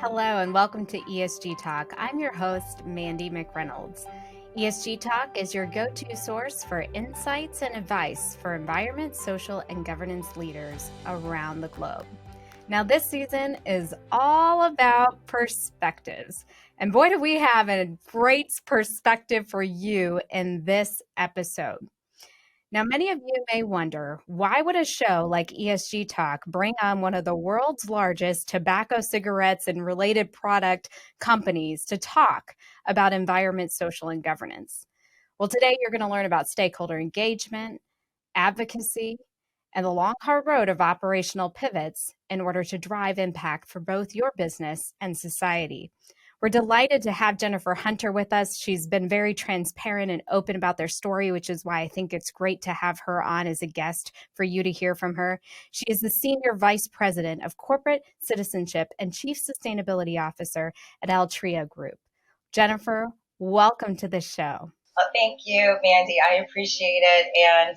Hello and welcome to ESG Talk. I'm your host, Mandi McReynolds. ESG Talk is your go-to source for insights and advice for environment, social, and governance leaders around the globe. Now, this season is all about perspectives. And boy, do we have a great perspective for you in this episode. Now, many of you may wonder, why would a show like ESG Talk bring on one of the world's largest tobacco, cigarettes, and related product companies to talk about environment, social, and governance? Well, today you're going to learn about stakeholder engagement, advocacy, and the long, hard road of operational pivots in order to drive impact for both your business and society. We're delighted to have Jennifer Hunter with us. She's been very transparent and open about their story, which is why I think it's great to have her on as a guest for you to hear from her. She is the Senior Vice President of Corporate Citizenship and Chief Sustainability Officer at Altria Group. Jennifer, welcome to the show. Well, thank you, Mandi. I appreciate it. And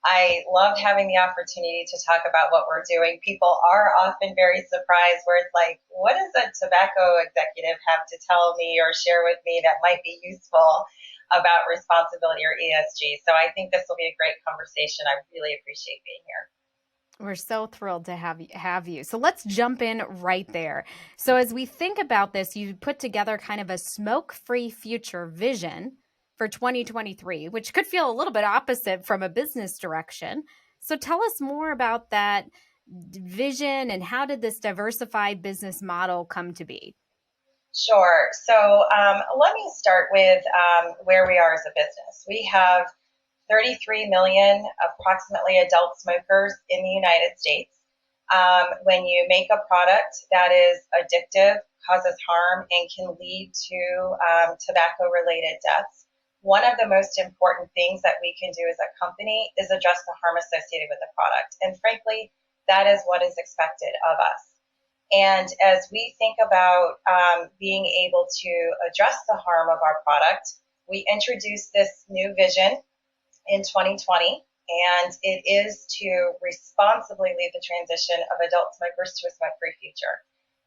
I love having the opportunity to talk about what we're doing. People are often very surprised where it's like, what does a tobacco executive have to tell me or share with me that might be useful about responsibility or ESG? So I think this will be a great conversation. I really appreciate being here. We're so thrilled to have you. So let's jump in right there. So as we think about this, you put together kind of a smoke-free future vision for 2023, which could feel a little bit opposite from a business direction. So tell us more about that vision and how did this diversified business model come to be? Sure. So let me start with where we are as a business. We have 33 million approximately adult smokers in the United States. When you make a product that is addictive, causes harm, and can lead to tobacco-related deaths, one of the most important things that we can do as a company is address the harm associated with the product. And frankly, that is what is expected of us. And as we think about being able to address the harm of our product, we introduced this new vision in 2020, and it is to responsibly lead the transition of adult smokers to a smoke-free future.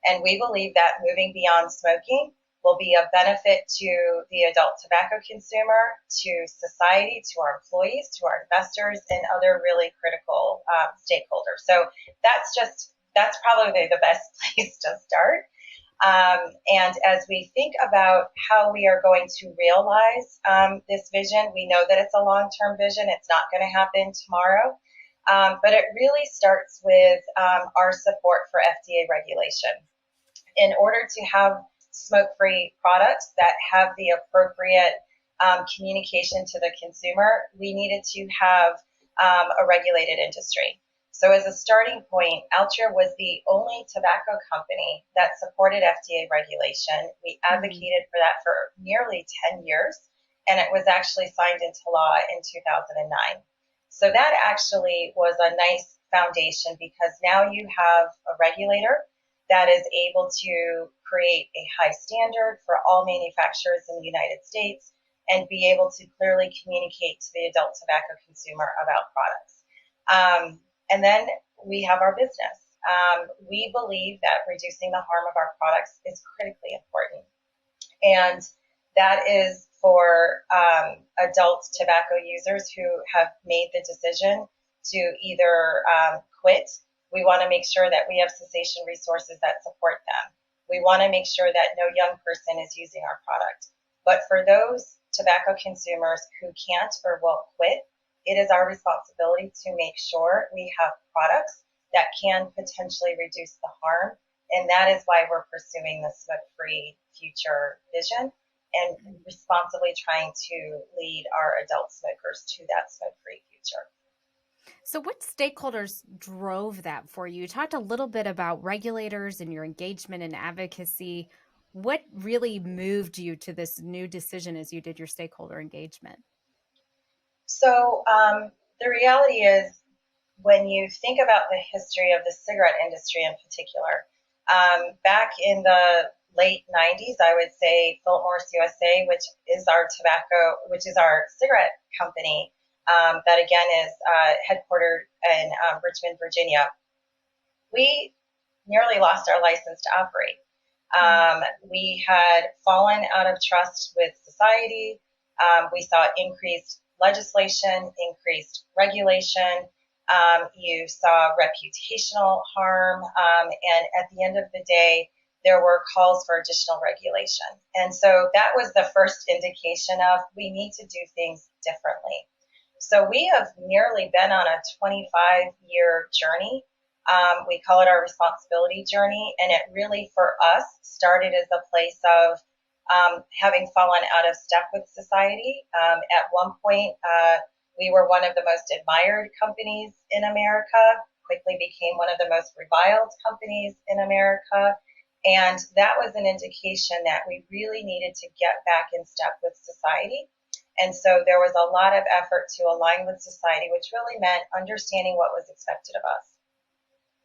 And we believe that moving beyond smoking will be a benefit to the adult tobacco consumer, to society, to our employees, to our investors, and other really critical stakeholders. So that's probably the best place to start. And as we think about how we are going to realize this vision, we know that it's a long-term vision. It's not going to happen tomorrow. But it really starts with our support for FDA regulation. In order to have smoke-free products that have the appropriate communication to the consumer, we needed to have a regulated industry. So as a starting point, Altria was the only tobacco company that supported FDA regulation. We advocated for that for nearly 10 years, and it was actually signed into law in 2009. So that actually was a nice foundation because now you have a regulator that is able to create a high standard for all manufacturers in the United States and be able to clearly communicate to the adult tobacco consumer about products. And then we have our business. We believe that reducing the harm of our products is critically important. And that is for adult tobacco users who have made the decision to either quit. We want to make sure that we have cessation resources that support them. We want to make sure that no young person is using our product. But for those tobacco consumers who can't or won't quit, it is our responsibility to make sure we have products that can potentially reduce the harm. And that is why we're pursuing the smoke-free future vision and responsibly trying to lead our adult smokers to that smoke-free future. So what stakeholders drove that for you? You talked a little bit about regulators and your engagement and advocacy. What really moved you to this new decision as you did your stakeholder engagement? So the reality is, when you think about the history of the cigarette industry in particular, back in the late 90s, I would say Philip Morris USA, which is our cigarette company, that again is headquartered in Richmond, Virginia, we nearly lost our license to operate. We had fallen out of trust with society. We saw increased legislation, increased regulation. You saw reputational harm. And at the end of the day, there were calls for additional regulation. And so that was the first indication of we need to do things differently. So we have nearly been on a 25-year journey. We call it our responsibility journey, and it really, for us, started as a place of having fallen out of step with society. At one point, we were one of the most admired companies in America, quickly became one of the most reviled companies in America, and that was an indication that we really needed to get back in step with society. And so there was a lot of effort to align with society, which really meant understanding what was expected of us,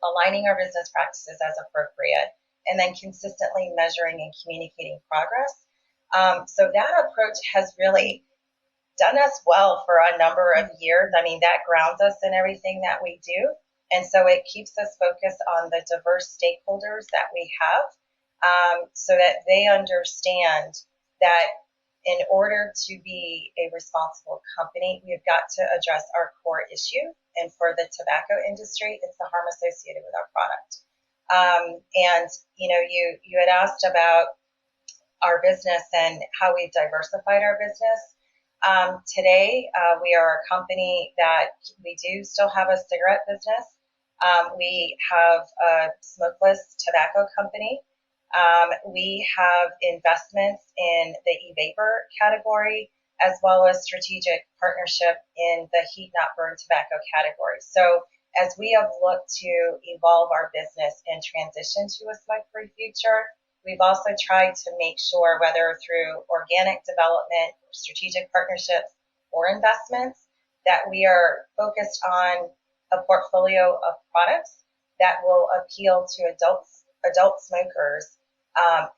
aligning our business practices as appropriate, and then consistently measuring and communicating progress. So that approach has really done us well for a number of years. I mean, that grounds us in everything that we do. And so it keeps us focused on the diverse stakeholders that we have, so that they understand that in order to be a responsible company, we've got to address our core issue. And for the tobacco industry, it's the harm associated with our product. And you had asked about our business and how we've diversified our business. Today, we are a company that we do still have a cigarette business. We have a smokeless tobacco company. We have investments in the e-vapor category, as well as strategic partnership in the heat not burn tobacco category. So as we have looked to evolve our business and transition to a smoke-free future, we've also tried to make sure, whether through organic development, strategic partnerships, or investments, that we are focused on a portfolio of products that will appeal to adult smokers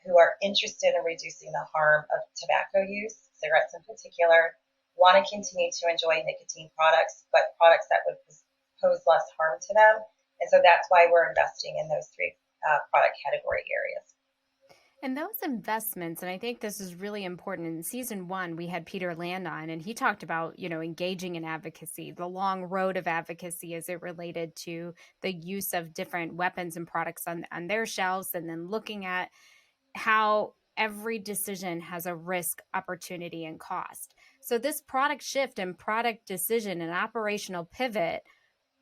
who are interested in reducing the harm of tobacco use, cigarettes in particular, want to continue to enjoy nicotine products, but products that would pose less harm to them. And so that's why we're investing in those three product category areas. And those investments, and I think this is really important. In season 1, we had Peter Land on, and he talked about, engaging in advocacy, the long road of advocacy as it related to the use of different weapons and products on their shelves, and then looking at how every decision has a risk, opportunity, and cost. So this product shift and product decision and operational pivot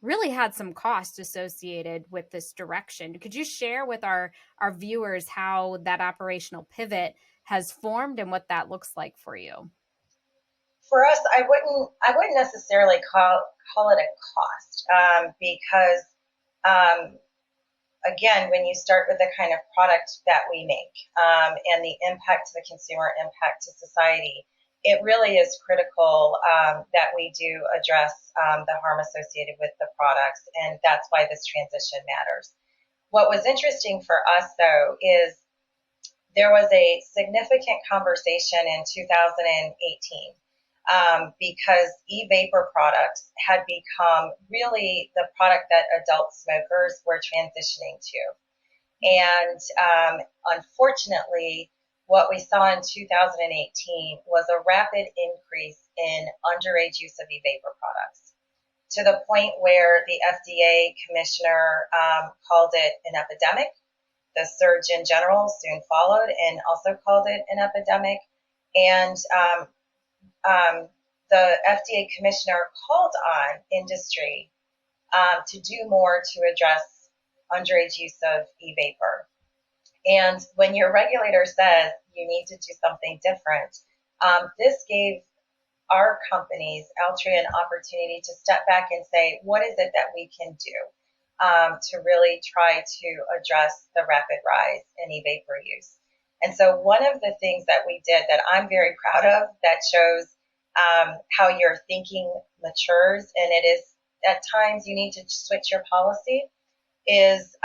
really had some cost associated with this direction. Could you share with our viewers how that operational pivot has formed and what that looks like for you? For us, I wouldn't necessarily call it a cost, because again, when you start with the kind of product that we make, and the impact to the consumer, impact to society, it really is critical that we do address the harm associated with the products, and that's why this transition matters. What was interesting for us, though, is there was a significant conversation in 2018, because e-vapor products had become really the product that adult smokers were transitioning to. And unfortunately, what we saw in 2018 was a rapid increase in underage use of e-vapor products, to the point where the FDA commissioner called it an epidemic. The Surgeon General soon followed and also called it an epidemic. And the FDA commissioner called on industry to do more to address underage use of e-vapor. And when your regulator says you need to do something different, this gave our companies, Altria, an opportunity to step back and say, what is it that we can do to really try to address the rapid rise in e-vapor use? And so one of the things that we did that I'm very proud of, that shows how your thinking matures, and it is at times you need to switch your policy, is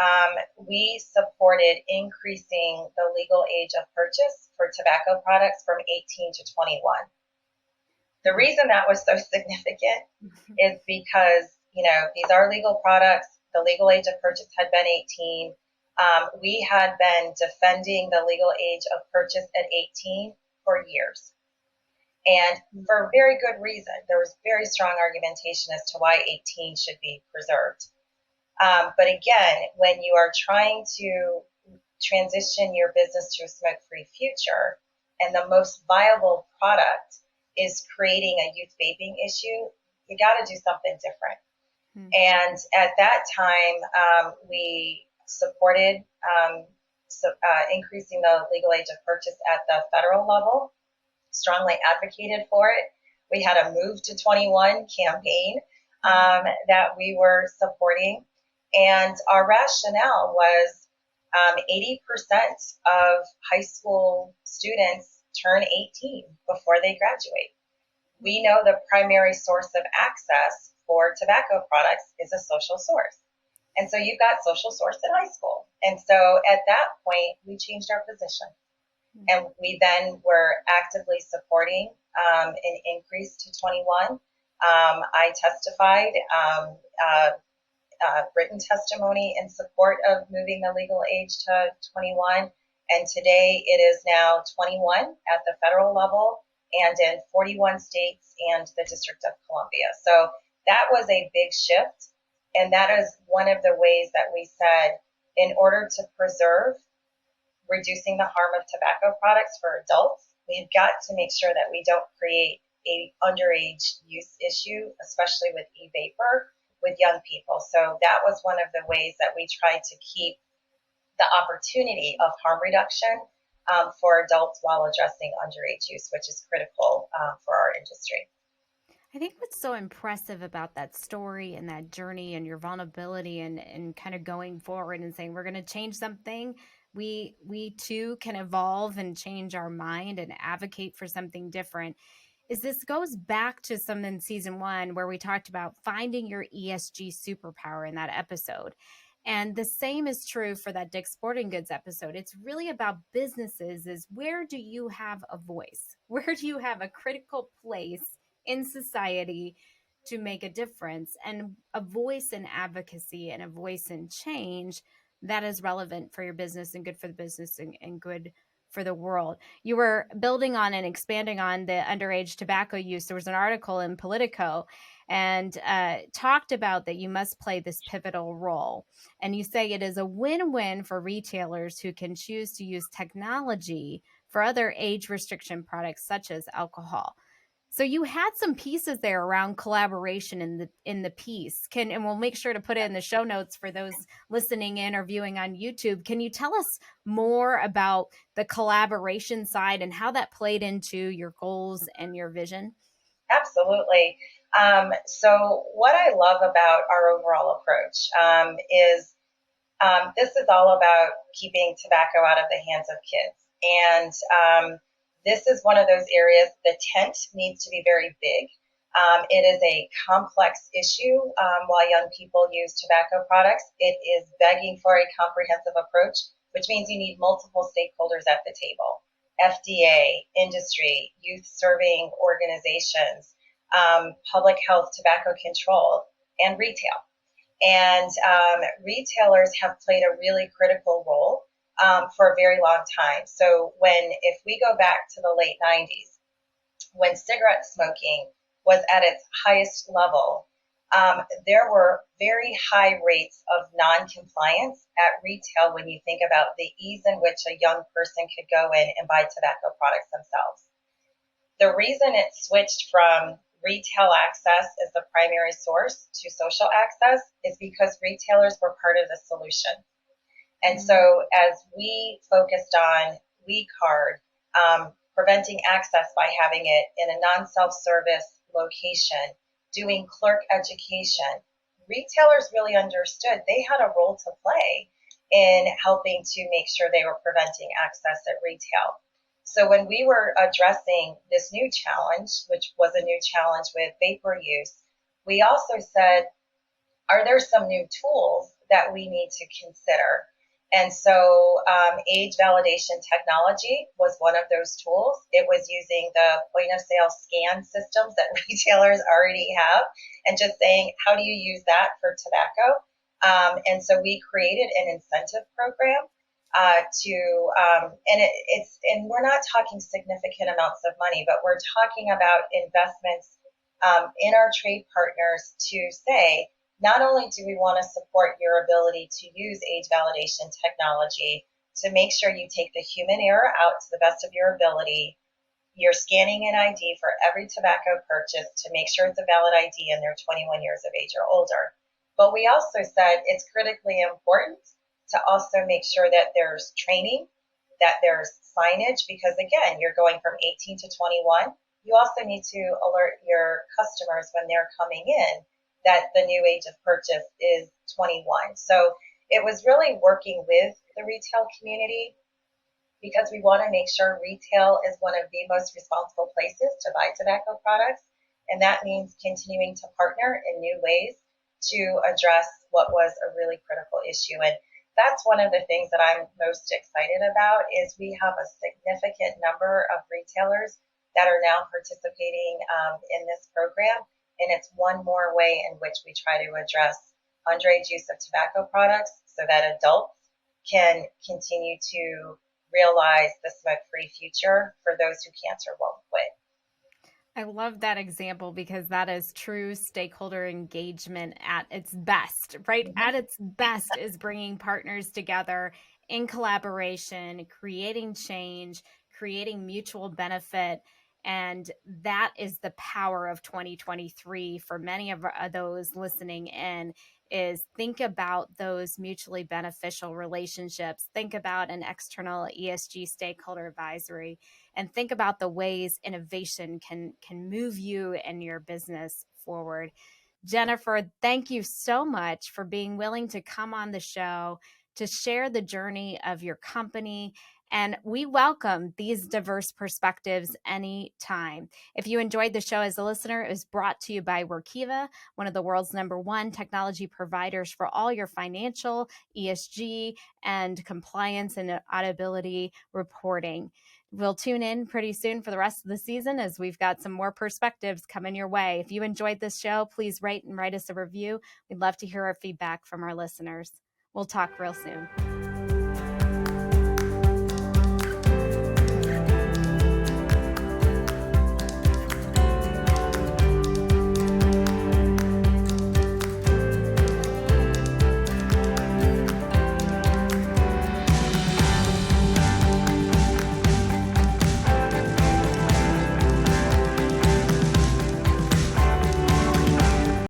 we supported increasing the legal age of purchase for tobacco products from 18 to 21. The reason that was so significant is because, these are legal products. The legal age of purchase had been 18. We had been defending the legal age of purchase at 18 for years. And for very good reason. There was very strong argumentation as to why 18 should be preserved. But again, when you are trying to transition your business to a smoke-free future, and the most viable product is creating a youth vaping issue, you got to do something different. And at that time, we supported increasing the legal age of purchase at the federal level, strongly advocated for it. We had a Move to 21 campaign that we were supporting. And our rationale was 80% of high school students turn 18 before they graduate. We know the primary source of access for tobacco products is a social source. And so you've got social source in high school. And so at that point, we changed our position. And we then were actively supporting an increase to 21. I testified written testimony in support of moving the legal age to 21. And today it is now 21 at the federal level and in 41 states and the District of Columbia. So that was a big shift. And that is one of the ways that we said, in order to preserve reducing the harm of tobacco products for adults, we've got to make sure that we don't create a underage use issue, especially with e-vapor, with young people. So that was one of the ways that we tried to keep the opportunity of harm reduction for adults while addressing underage use, which is critical for our industry. I think what's so impressive about that story and that journey and your vulnerability and kind of going forward and saying, we're going to change something. We too can evolve and change our mind and advocate for something different. Is this goes back to some in season 1 where we talked about finding your ESG superpower in that episode. And the same is true for that Dick's Sporting Goods episode. It's really about businesses is where do you have a voice? Where do you have a critical place in society to make a difference, and a voice in advocacy and a voice in change that is relevant for your business and good for the business and good for the world. You were building on and expanding on the underage tobacco use. There was an article in Politico and talked about that you must play this pivotal role. And you say it is a win-win for retailers who can choose to use technology for other age restriction products such as alcohol. So you had some pieces there around collaboration in the piece. And we'll make sure to put it in the show notes for those listening in or viewing on YouTube. Can you tell us more about the collaboration side and how that played into your goals and your vision? Absolutely. So what I love about our overall approach is this is all about keeping tobacco out of the hands of kids. And this is one of those areas, the tent needs to be very big. It is a complex issue while young people use tobacco products. It is begging for a comprehensive approach, which means you need multiple stakeholders at the table. FDA, industry, youth serving organizations, public health, tobacco control, and retail. And retailers have played a really critical role for a very long time. So if we go back to the late 90s, when cigarette smoking was at its highest level, there were very high rates of non-compliance at retail when you think about the ease in which a young person could go in and buy tobacco products themselves. The reason it switched from retail access as the primary source to social access is because retailers were part of the solution. And so as we focused on WeCard, preventing access by having it in a non-self-service location, doing clerk education, retailers really understood they had a role to play in helping to make sure they were preventing access at retail. So when we were addressing this new challenge, which was a new challenge with vapor use, we also said, are there some new tools that we need to consider? And so age validation technology was one of those tools. It was using the point of sale scan systems that retailers already have and just saying, how do you use that for tobacco? And so we created an incentive program and we're not talking significant amounts of money, but we're talking about investments in our trade partners to say, not only do we want to support your ability to use age validation technology to make sure you take the human error out to the best of your ability, you're scanning an ID for every tobacco purchase to make sure it's a valid ID and they're 21 years of age or older. But we also said it's critically important to also make sure that there's training, that there's signage, because again, you're going from 18 to 21. You also need to alert your customers when they're coming in that the new age of purchase is 21. So it was really working with the retail community because we want to make sure retail is one of the most responsible places to buy tobacco products. And that means continuing to partner in new ways to address what was a really critical issue. And that's one of the things that I'm most excited about is we have a significant number of retailers that are now participating in this program. And it's one more way in which we try to address underage use of tobacco products so that adults can continue to realize the smoke-free future for those who can't or won't quit. I love that example because that is true stakeholder engagement at its best, right? Mm-hmm. At its best is bringing partners together in collaboration, creating change, creating mutual benefit. And that is the power of 2023 for many of those listening in is think about those mutually beneficial relationships. Think about an external ESG stakeholder advisory and think about the ways innovation can move you and your business forward. Jennifer, thank you so much for being willing to come on the show to share the journey of your company. And we welcome these diverse perspectives anytime. If you enjoyed the show as a listener, it was brought to you by Workiva, one of the world's #1 technology providers for all your financial, ESG, and compliance and auditability reporting. We'll tune in pretty soon for the rest of the season as we've got some more perspectives coming your way. If you enjoyed this show, please rate and write us a review. We'd love to hear our feedback from our listeners. We'll talk real soon.